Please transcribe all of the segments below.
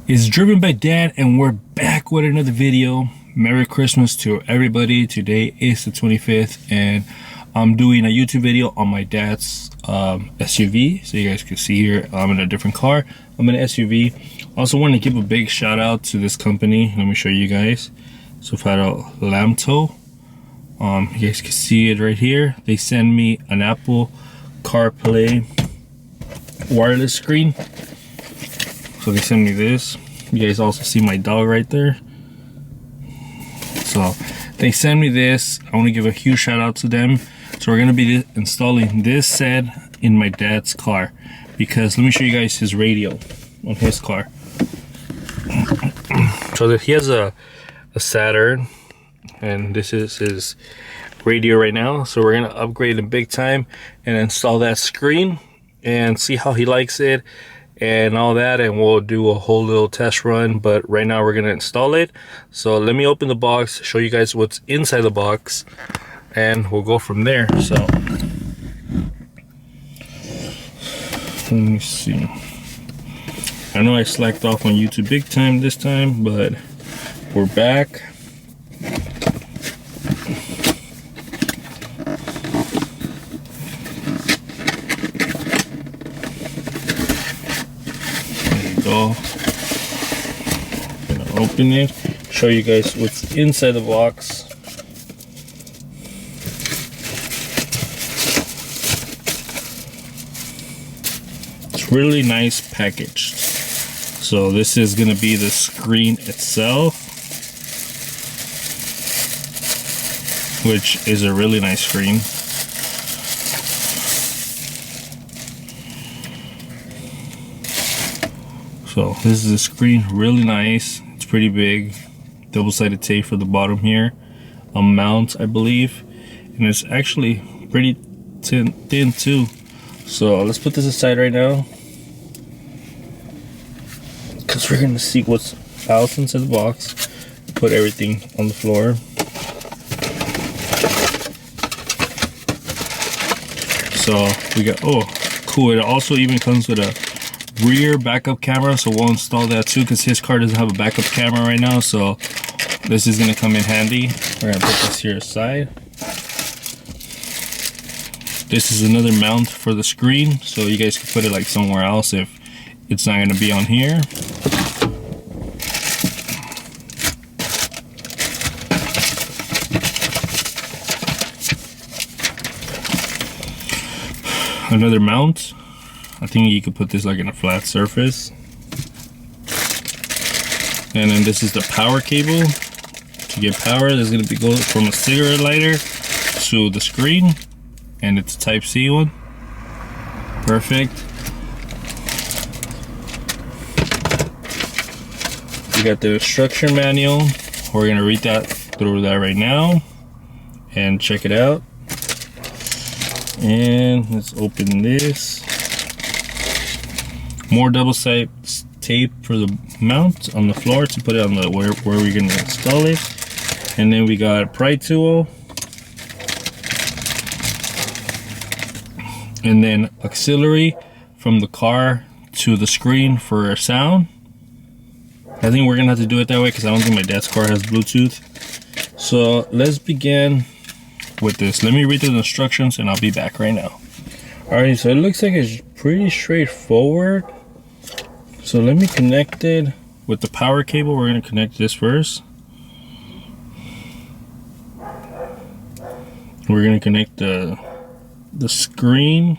Is Driven by Dad, and we're back with another video. Merry Christmas to everybody. Today is the 25th and I'm doing a YouTube video on my dad's SUV. So you guys can see here I'm in a different car. I'm in an SUV. Also want to give a big shout out to this company. Let me show you guys. So for LAMTTO, you guys can see it right here. They send me an Apple CarPlay wireless screen. So they send me this. You guys also see my dog right there. So they send me this. I want to give a huge shout out to them. So we're going to be installing this set in my dad's car, because let me show you guys his radio on his car. So he has a Saturn, and this is his radio right now. So we're going to upgrade him big time and install that screen and see how he likes it and all that, and we'll do a whole little test run. But right now we're gonna install it. So let me open the box, show you guys what's inside the box, and we'll go from there. So let me see. I know I slacked off on YouTube big time this time, but we're back. Go. Gonna open it, show you guys what's inside the box. It's really nice packaged. So this is gonna be the screen itself, which is a really nice screen. So this is the screen, really nice. It's pretty big. Double-sided tape for the bottom here. A mount, I believe. And it's actually pretty thin too. So let's put this aside right now, because we're gonna see what's else inside the box. Put everything on the floor. So we got, oh cool, it also even comes with a rear backup camera, so we'll install that too, because his car doesn't have a backup camera right now. So this is going to come in handy. We're going to put this here aside. This is another mount for the screen, so you guys can put it like somewhere else if it's not going to be on here. Another mount. I think you could put this like in a flat surface. And then this is the power cable. To get power, there's gonna be going from a cigarette lighter to the screen, and it's a Type-C one. Perfect. You got the instruction manual. We're gonna read that through that right now and check it out. And let's open this. More double-sided tape for the mount on the floor to put it on the where we're gonna install it. And then we got a pry tool, and then auxiliary from the car to the screen for sound. I think we're gonna have to do it that way because I don't think my dad's car has Bluetooth. So let's begin with this. Let me read the instructions and I'll be back right now. Alright, so it looks like it's pretty straightforward. So let me connect it with the power cable. We're going to connect this first. We're going to connect the screen.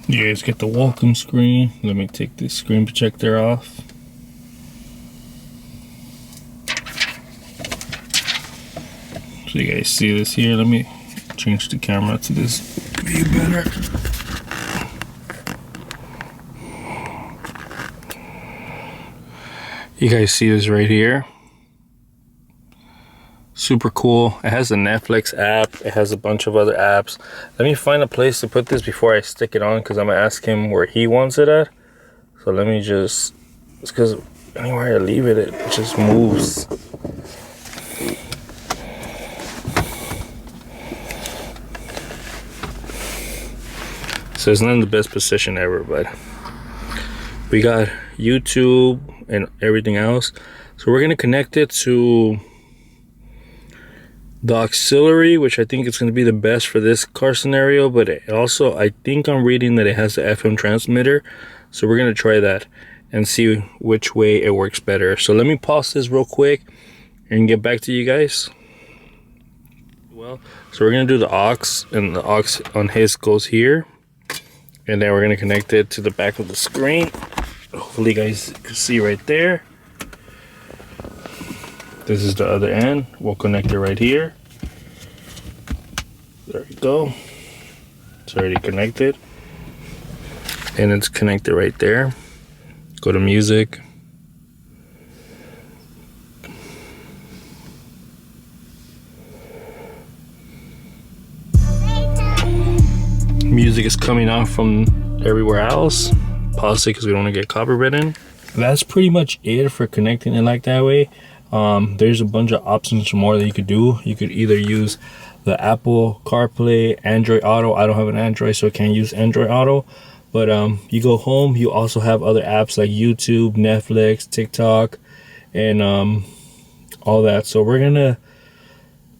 You guys get the welcome screen. Let me take this screen protector off. So you guys see this here. Let me change the camera to this view better. You guys see this right here? Super cool. It has a Netflix app. It has a bunch of other apps. Let me find a place to put this before I stick it on, because I'm gonna ask him where he wants it at. So let me just, it's because anywhere I leave it, it just moves. So it's not in the best position ever, but we got YouTube and everything else. So we're gonna connect it to the auxiliary, which I think is going to be the best for this car scenario, but it also, I think I'm reading that it has the FM transmitter, so we're going to try that and see which way it works better. So let me pause this real quick and get back to you guys. Well, so we're going to do the aux, and the aux on his goes here, and then we're going to connect it to the back of the screen. Hopefully you guys can see right there. This is the other end. We'll connect it right here. There we go. It's already connected. And it's connected right there. Go to music. Music is coming out from everywhere else. Pause it because we don't want to get copywritten. That's pretty much it for connecting it like that way. There's a bunch of options more that you could do. You could either use the Apple CarPlay, Android Auto. I don't have an Android, so I can't use Android Auto. But you go home, you also have other apps like YouTube, Netflix, TikTok, and all that. So we're gonna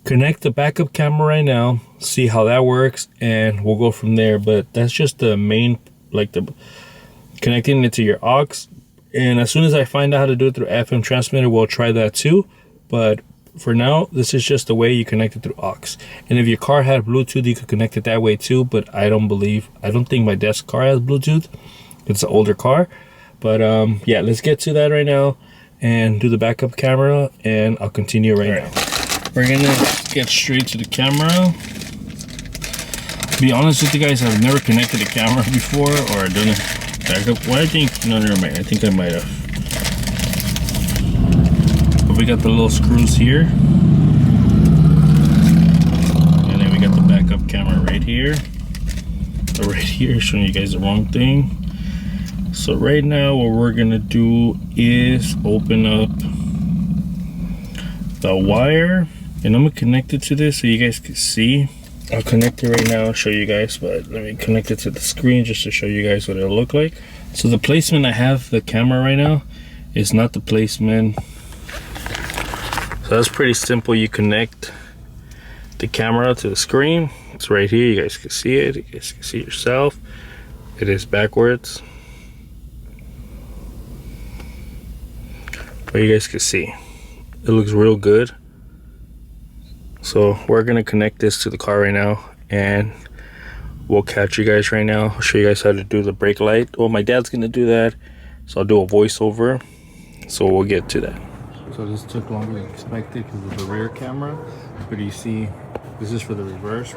connect the backup camera right now, see how that works, and we'll go from there. But that's just the main, like the connecting it to your aux. And as soon as I find out how to do it through FM transmitter, we'll try that too. But for now, this is just the way you connect it through aux. And if your car had Bluetooth, you could connect it that way too. But I don't think my dad's car has Bluetooth. It's an older car. But yeah, let's get to that right now and do the backup camera, and I'll continue right now. We're gonna get straight to the camera. To be honest with you guys, I've never connected a camera before or done a backup. Well, I think, no, never mind. I think I might have. But we got the little screws here. And then we got the backup camera right here. Right here, showing you guys the wrong thing. So right now, what we're gonna do is open up the wire. And I'm gonna connect it to this so you guys can see. I'll connect it right now and show you guys, but let me connect it to the screen just to show you guys what it'll look like. So the placement I have the camera right now is not the placement. So that's pretty simple. You connect the camera to the screen. It's right here. You guys can see it. You guys can see it yourself. It is backwards. But you guys can see. It looks real good. So we're gonna connect this to the car right now, and we'll catch you guys right now. I'll show you guys how to do the brake light. Well, my dad's gonna do that, so I'll do a voiceover. So we'll get to that. So this took longer than expected because of the rear camera, but you see, this is for the reverse.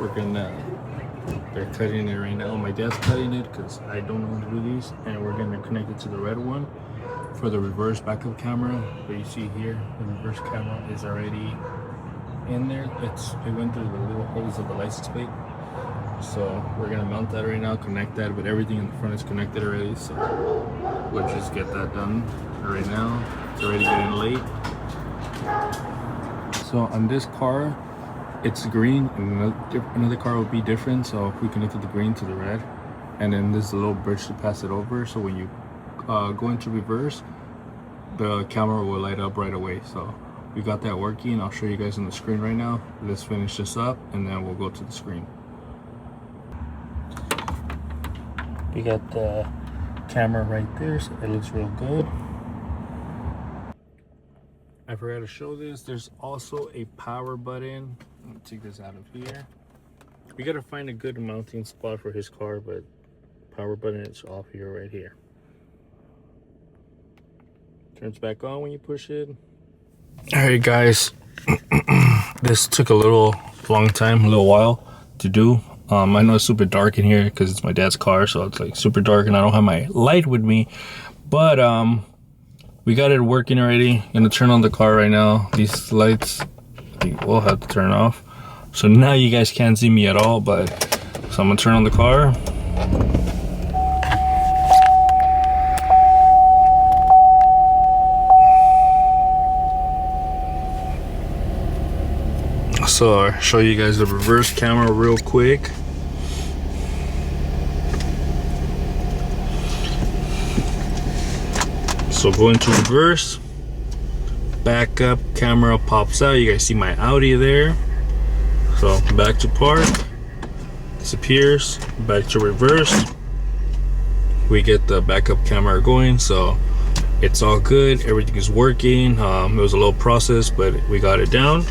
They're cutting it right now. My dad's cutting it because I don't know how to do these, and we're gonna connect it to the red one for the reverse backup camera. But you see here, the reverse camera is already in there. It went through the little holes of the license plate, so we're gonna mount that right now, connect that, but everything in the front is connected already, so we'll just get that done right now. It's already getting late. So on this car, it's green, and another car will be different, so we connected the green to the red, and then there's a little bridge to pass it over, so when you go into reverse, the camera will light up right away. So we got that working. I'll show you guys on the screen right now. Let's finish this up, and then we'll go to the screen. We got the camera right there, so it looks real good. I forgot to show this. There's also a power button. Let me take this out of here. We gotta find a good mounting spot for his car, but power button is off here, right here. Turns back on when you push it. All right, guys. This took a little long time, a little while to do. I know it's super dark in here because it's my dad's car, so it's like super dark and I don't have my light with me. But we got it working already. Gonna turn on the car right now. These lights, I think we'll have to turn off. So now you guys can't see me at all, but so I'm gonna turn on the car. So I'll show you guys the reverse camera real quick. So going to reverse, backup camera pops out. You guys see my Audi there. So back to park, disappears, back to reverse. We get the backup camera going, so it's all good. Everything is working. It was a little process, but we got it down.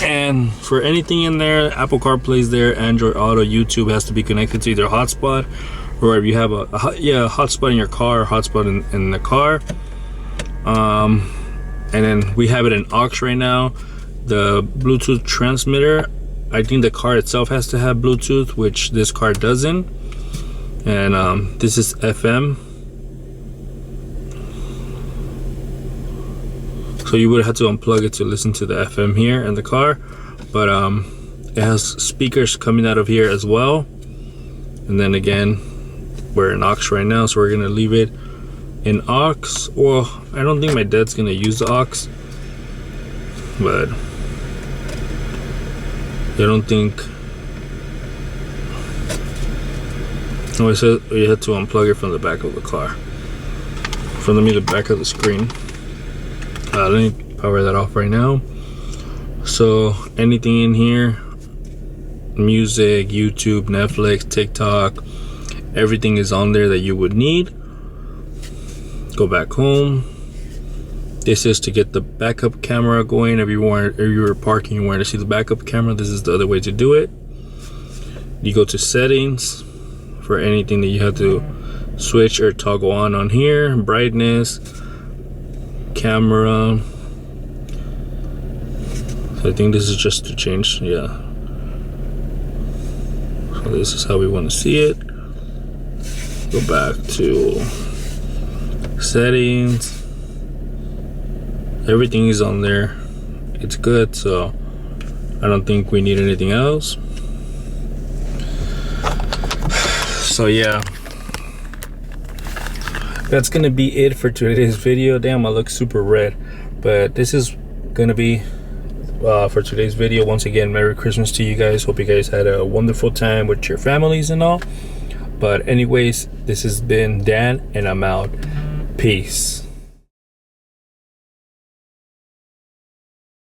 And for anything in there, Apple CarPlay's there, Android Auto, YouTube has to be connected to either hotspot, or if you have a hotspot in your car or hotspot in the car. And then we have it in aux right now. The Bluetooth transmitter, I think the car itself has to have Bluetooth, which this car doesn't. And this is FM. So you would have to unplug it to listen to the FM here in the car, but it has speakers coming out of here as well. And then again, we're in aux right now, so we're gonna leave it in aux. Well, I don't think my dad's gonna use the aux, but I don't think. Oh, it says you had to unplug it from the back of the car, from the back of the screen. Let me power that off right now. So anything in here, music, YouTube, Netflix, TikTok, everything is on there that you would need. Go back home. This is to get the backup camera going. If you were parking, you wanted to see the backup camera, this is the other way to do it. You go to settings for anything that you have to switch or toggle on here, brightness, camera. So I think this is just to change, yeah. So this is how we want to see it. Go back to settings. Everything is on there. It's good, so I don't think we need anything else. So yeah, that's gonna be it for today's video. Damn, I look super red, but this is gonna be for today's video. Once again, Merry Christmas to you guys. Hope you guys had a wonderful time with your families and all. But anyways, this has been Dan, and I'm out. Peace.